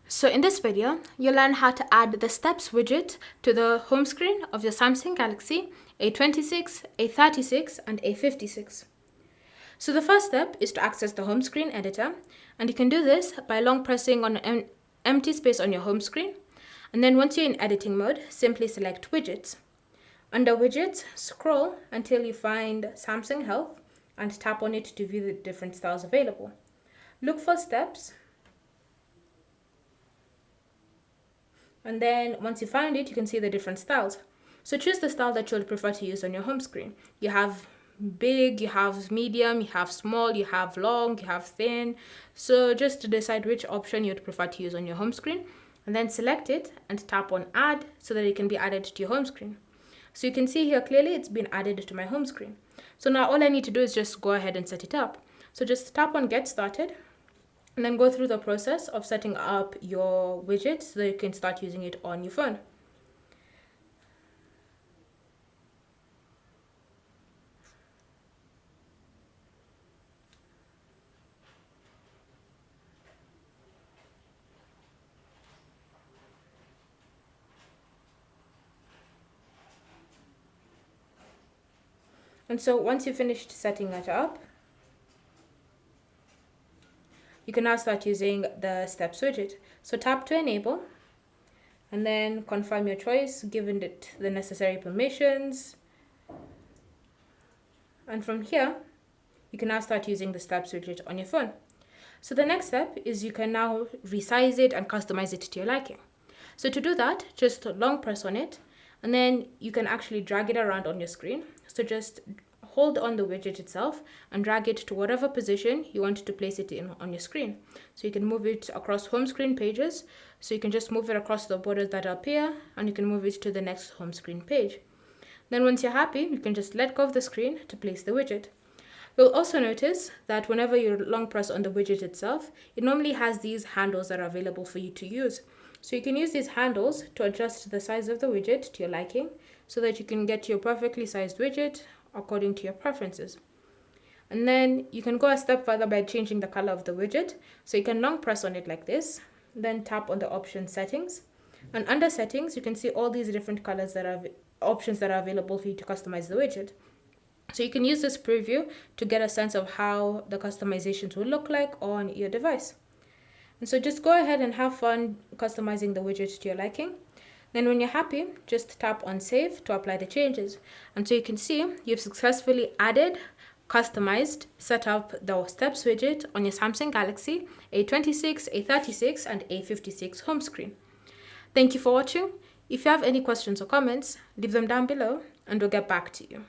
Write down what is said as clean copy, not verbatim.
So in this video, you'll learn how to add the Steps widget to the home screen of your Samsung Galaxy A26, A36 and A56. So the first step is to access the home screen editor, and you can do this by long pressing on an empty space on your home screen. And then once you're in editing mode, simply select Widgets. Under Widgets, scroll until you find Samsung Health and tap on it to view the different styles available. Look for Steps. And then once you find it, you can see the different styles. So choose the style that you would prefer to use on your home screen. You have big, you have medium, you have small, you have long, you have thin. So just to decide which option you'd prefer to use on your home screen, and then select it and tap on add so that it can be added to your home screen. So you can see here clearly it's been added to my home screen. So now all I need to do is just go ahead and set it up. So just tap on get started, and then go through the process of setting up your widget so that you can start using it on your phone. And so once you've finished setting it up, you can now start using the Steps widget. So tap to enable, and then confirm your choice, giving it the necessary permissions. And from here, you can now start using the Steps widget on your phone. So the next step is you can now resize it and customize it to your liking. So to do that, just long press on it, and then you can actually drag it around on your screen. So just hold on the widget itself and drag it to whatever position you want to place it in on your screen. So you can move it across home screen pages. So you can just move it across the borders that appear, and you can move it to the next home screen page. Then once you're happy, you can just let go of the screen to place the widget. You'll also notice that whenever you long press on the widget itself, it normally has these handles that are available for you to use. So you can use these handles to adjust the size of the widget to your liking so that you can get your perfectly sized widget according to your preferences. And then you can go a step further by changing the color of the widget. So you can long press on it like this, then tap on the option settings. And under settings, you can see all these different colors that are options that are available for you to customize the widget. So you can use this preview to get a sense of how the customizations will look like on your device. And so just go ahead and have fun customizing the widget to your liking. Then when you're happy, just tap on save to apply the changes. And so you can see you've successfully added, customized, set up the Steps widget on your Samsung Galaxy A26, A36 and A56 home screen. Thank you for watching. If you have any questions or comments, leave them down below and we'll get back to you.